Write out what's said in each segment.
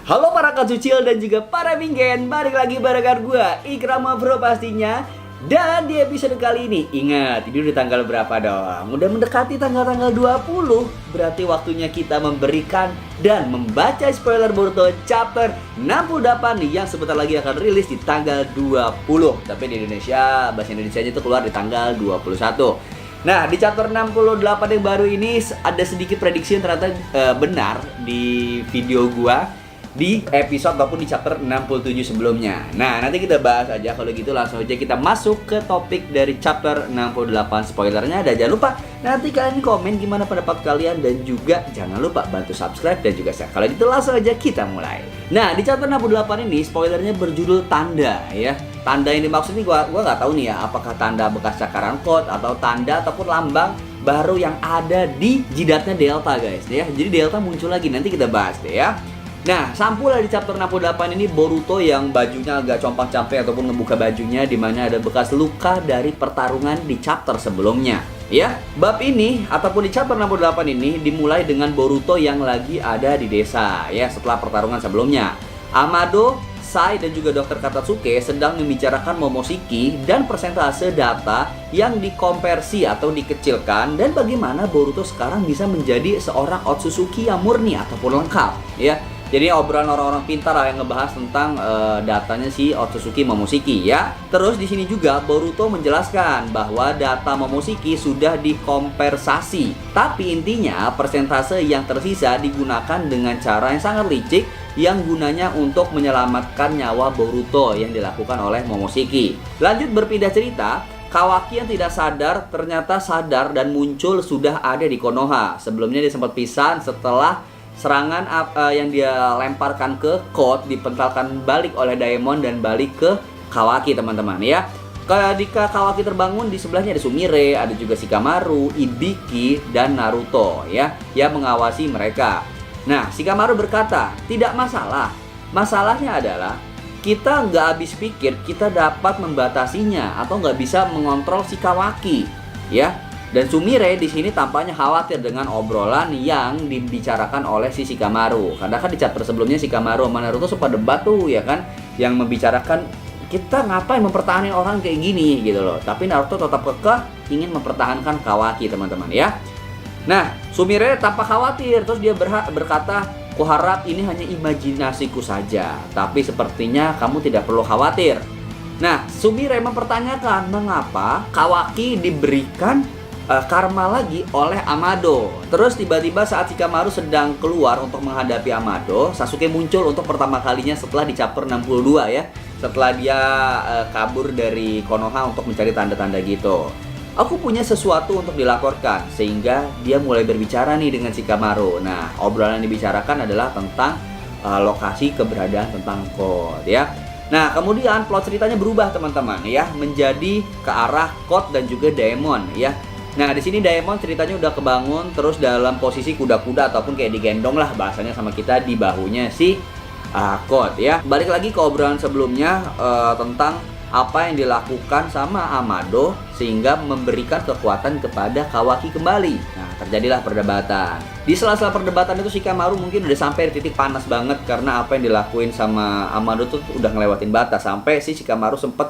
Halo para kacucil dan juga para bingen, balik lagi barengan gue Ikrama Bro pastinya. Dan di episode kali ini, ingat ini udah tanggal berapa dong? Udah mendekati tanggal-tanggal 20. Berarti waktunya kita memberikan dan membaca spoiler Boruto chapter 68 yang sebentar lagi akan rilis di tanggal 20. Tapi di Indonesia, bahasa Indonesianya itu keluar di tanggal 21. Nah, di chapter 68 yang baru ini ada sedikit prediksi yang ternyata benar di video gua di episode ataupun di chapter 67 sebelumnya. Nah, nanti kita bahas aja. Kalau gitu langsung aja kita masuk ke topik dari chapter 68 spoilernya. Dan jangan lupa nanti kalian komen gimana pendapat kalian. Dan juga jangan lupa bantu subscribe dan juga share. Kalau gitu langsung aja kita mulai. Nah, di chapter 68 ini spoilernya berjudul Tanda ya. Tanda yang dimaksud ini gua nggak tahu nih ya, apakah tanda bekas cakaran code atau tanda ataupun lambang baru yang ada di jidatnya Delta guys ya. Jadi Delta muncul lagi, nanti kita bahas deh ya. Nah, sampulnya di chapter 68 ini Boruto yang bajunya agak compang-camping ataupun ngebuka bajunya, di mana ada bekas luka dari pertarungan di chapter sebelumnya. Ya, bab ini ataupun di chapter 68 ini dimulai dengan Boruto yang lagi ada di desa ya setelah pertarungan sebelumnya. Amado, Sai dan juga Dr. Katsuki sedang membicarakan Momoshiki dan persentase data yang dikonversi atau dikecilkan dan bagaimana Boruto sekarang bisa menjadi seorang Otsutsuki yang murni ataupun lengkap ya. Jadi obrolan orang-orang pintar lah yang ngebahas tentang datanya si Otsutsuki Momoshiki ya. Terus di sini juga Boruto menjelaskan bahwa data Momoshiki sudah dikonversasi. Tapi intinya persentase yang tersisa digunakan dengan cara yang sangat licik yang gunanya untuk menyelamatkan nyawa Boruto yang dilakukan oleh Momoshiki. Lanjut berpindah cerita, Kawaki yang tidak sadar ternyata sadar dan muncul sudah ada di Konoha. Sebelumnya dia sempat pisan setelah serangan yang dia lemparkan ke Code dipentalkan balik oleh Daemon dan balik ke Kawaki teman-teman ya. Ketika Kawaki terbangun, di sebelahnya ada Sumire, ada juga Shikamaru, Ibiki dan Naruto ya yang mengawasi mereka. Nah, Shikamaru berkata, tidak masalah. Masalahnya adalah kita nggak habis pikir kita dapat membatasinya atau nggak bisa mengontrol si Kawaki ya. Dan Sumire di sini tampaknya khawatir dengan obrolan yang dibicarakan oleh si Shikamaru. Karena kan di chapter sebelumnya Shikamaru sama Naruto sempat debat tuh ya kan, yang membicarakan kita ngapain mempertahankan orang kayak gini gitu loh. Tapi Naruto tetap kekeh ingin mempertahankan Kawaki teman-teman ya. Nah, Sumire tampak khawatir, terus dia berkata, "Kuharap ini hanya imajinasiku saja, tapi sepertinya kamu tidak perlu khawatir." Nah, Sumire mempertanyakan mengapa Kawaki diberikan karma lagi oleh Amado. Terus tiba-tiba saat Shikamaru sedang keluar untuk menghadapi Amado, Sasuke muncul untuk pertama kalinya setelah di chapter 62 ya. Setelah dia kabur dari Konoha untuk mencari tanda-tanda gitu. Aku punya sesuatu untuk dilaporkan, sehingga dia mulai berbicara nih dengan Shikamaru. Nah, obrolan yang dibicarakan adalah tentang lokasi keberadaan tentang Code ya. Nah, kemudian plot ceritanya berubah teman-teman ya, menjadi ke arah Code dan juga Daemon ya. Nah, di sini Daemon ceritanya udah kebangun terus dalam posisi kuda-kuda ataupun kayak digendong lah bahasanya sama kita di bahunya si Code ya. Balik lagi ke obrolan sebelumnya tentang apa yang dilakukan sama Amado sehingga memberikan kekuatan kepada Kawaki kembali. Nah, terjadilah perdebatan. Di sela-sela perdebatan itu Shikamaru mungkin udah sampai di titik panas banget karena apa yang dilakuin sama Amado tuh udah ngelewatin batas. Sampai si Shikamaru sempet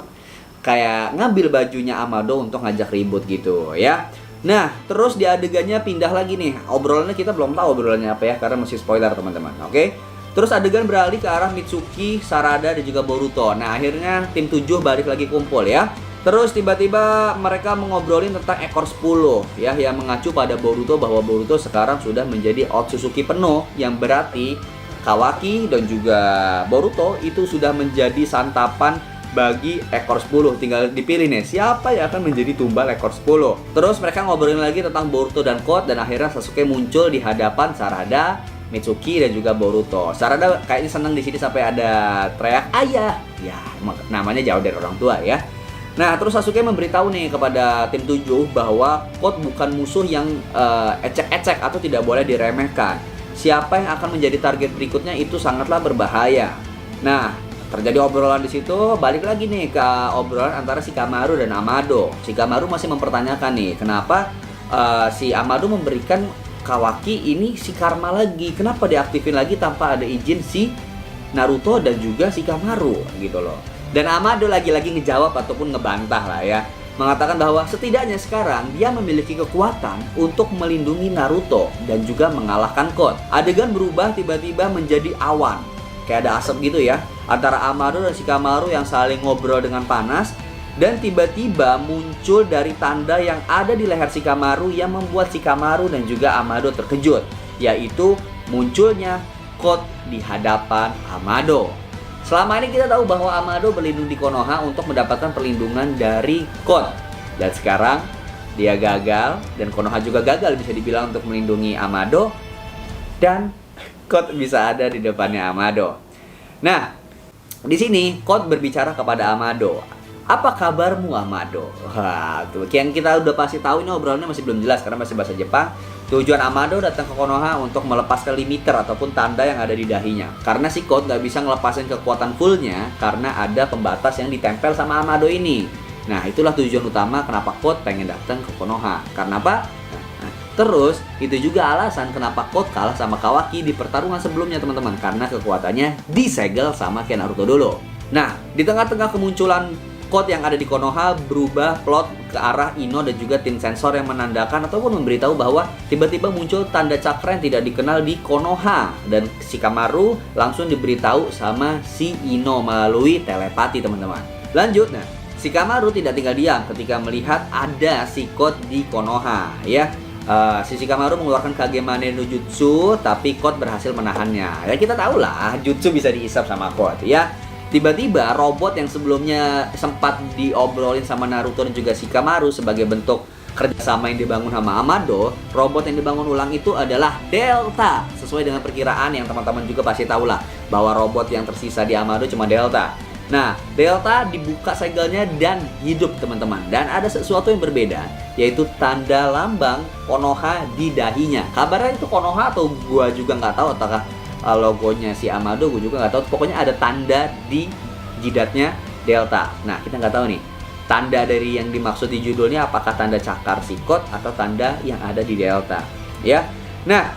kayak ngambil bajunya Amado untuk ngajak ribut gitu ya. Nah, terus di adegannya pindah lagi nih. Obrolannya kita belum tahu obrolannya apa ya karena masih spoiler teman-teman. Oke. Terus adegan beralih ke arah Mitsuki, Sarada dan juga Boruto. Nah, akhirnya tim 7 balik lagi kumpul ya. Terus tiba-tiba mereka mengobrolin tentang ekor 10 ya, yang mengacu pada Boruto bahwa Boruto sekarang sudah menjadi Otsutsuki penuh, yang berarti Kawaki dan juga Boruto itu sudah menjadi santapan bagi ekor 10. Tinggal dipilih nih siapa yang akan menjadi tumbal ekor 10. Terus mereka ngobrolin lagi tentang Boruto dan Code dan akhirnya Sasuke muncul di hadapan Sarada, Mitsuki dan juga Boruto. Sarada kayaknya seneng di sini sampai ada teriak ayah. Ya, namanya jauh dari orang tua ya. Nah, terus Sasuke memberitahu nih kepada tim 7 bahwa Code bukan musuh yang ecek-ecek atau tidak boleh diremehkan. Siapa yang akan menjadi target berikutnya itu sangatlah berbahaya. Nah, terjadi obrolan di situ. Balik lagi nih ke obrolan antara Shikamaru dan Amado. Shikamaru masih mempertanyakan nih, kenapa si Amado memberikan Kawaki ini si karma lagi, kenapa diaktifin lagi tanpa ada izin si Naruto dan juga Shikamaru gitu loh. Dan Amado lagi-lagi ngejawab ataupun ngebantah lah ya, mengatakan bahwa setidaknya sekarang dia memiliki kekuatan untuk melindungi Naruto dan juga mengalahkan Code. Adegan berubah tiba-tiba menjadi awan, kayak ada asap gitu ya, antara Amado dan Shikamaru yang saling ngobrol dengan panas. Dan tiba-tiba muncul dari tanda yang ada di leher Shikamaru yang membuat Shikamaru dan juga Amado terkejut, yaitu munculnya Code di hadapan Amado. Selama ini kita tahu bahwa Amado berlindung di Konoha untuk mendapatkan perlindungan dari Code. Dan sekarang dia gagal, dan Konoha juga gagal bisa dibilang untuk melindungi Amado. Dan Code bisa ada di depannya Amado. Nah, di sini Code berbicara kepada Amado. Apa kabarmu Amado? Wah, tuh yang kita udah pasti tahu, ini obrolannya masih belum jelas karena masih bahasa Jepang. Tujuan Amado datang ke Konoha untuk melepaskan limiter ataupun tanda yang ada di dahinya. Karena si Code nggak bisa ngelepasin kekuatan fullnya karena ada pembatas yang ditempel sama Amado ini. Nah, itulah tujuan utama kenapa Code pengen datang ke Konoha. Karena apa? Terus, itu juga alasan kenapa Code kalah sama Kawaki di pertarungan sebelumnya teman-teman. Karena kekuatannya disegel sama kayak Naruto dulu. Nah, di tengah-tengah kemunculan Code yang ada di Konoha, berubah plot ke arah Ino dan juga tim sensor yang menandakan ataupun memberitahu bahwa tiba-tiba muncul tanda cakra yang tidak dikenal di Konoha. Dan Shikamaru langsung diberitahu sama si Ino melalui telepati teman-teman. Lanjut, nah Shikamaru tidak tinggal diam ketika melihat ada si Code di Konoha ya. Si Shikamaru mengeluarkan Kagemane no Jutsu, tapi Code berhasil menahannya. Ya kita tahu lah, jutsu bisa diisap sama Code ya. Tiba-tiba robot yang sebelumnya sempat diobrolin sama Naruto dan juga Shikamaru sebagai bentuk kerjasama yang dibangun sama Amado, robot yang dibangun ulang itu adalah Delta. Sesuai dengan perkiraan yang teman-teman juga pasti tahu lah, bahwa robot yang tersisa di Amado cuma Delta. Nah, Delta dibuka segelnya dan hidup teman-teman. Dan ada sesuatu yang berbeda, yaitu tanda lambang Konoha di dahinya. Kabarnya itu Konoha atau gua juga nggak tahu apakah logonya si Amado, gue juga nggak tahu. Pokoknya ada tanda di jidatnya Delta. Nah, kita nggak tahu nih, tanda dari yang dimaksud di judulnya apakah tanda cakar si Code atau tanda yang ada di Delta ya. Nah,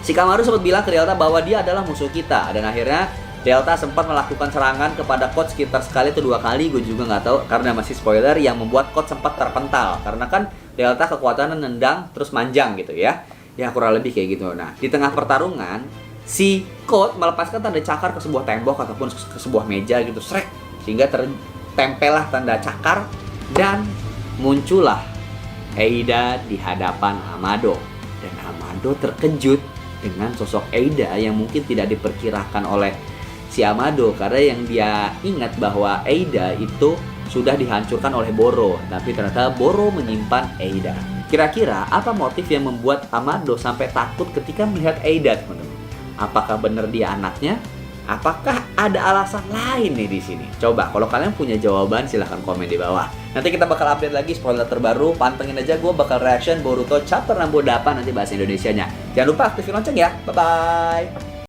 Shikamaru sempat bilang ke Delta bahwa dia adalah musuh kita. Dan akhirnya Delta sempat melakukan serangan kepada Code sekitar sekali atau dua kali, gue juga nggak tahu karena masih spoiler, yang membuat Code sempat terpental. Karena kan Delta kekuatannya nendang terus manjang gitu ya. Ya kurang lebih kayak gitu. Nah, di tengah pertarungan si Code melepaskan tanda cakar ke sebuah tembok ataupun ke sebuah meja gitu, srek, sehingga tertempellah tanda cakar dan muncullah Eida di hadapan Amado. Dan Amado terkejut dengan sosok Eida yang mungkin tidak diperkirakan oleh si Amado, karena yang dia ingat bahwa Eida itu sudah dihancurkan oleh Boro, tapi ternyata Boro menyimpan Eida. Kira-kira apa motif yang membuat Amado sampai takut ketika melihat Eida, teman-teman? Apakah benar dia anaknya? Apakah ada alasan lain nih di sini? Coba kalau kalian punya jawaban silahkan komen di bawah. Nanti kita bakal update lagi spoiler terbaru. Pantengin aja, gue bakal reaction Boruto chapter 68 nanti bahasa Indonesianya. Jangan lupa aktifin lonceng ya. Bye bye.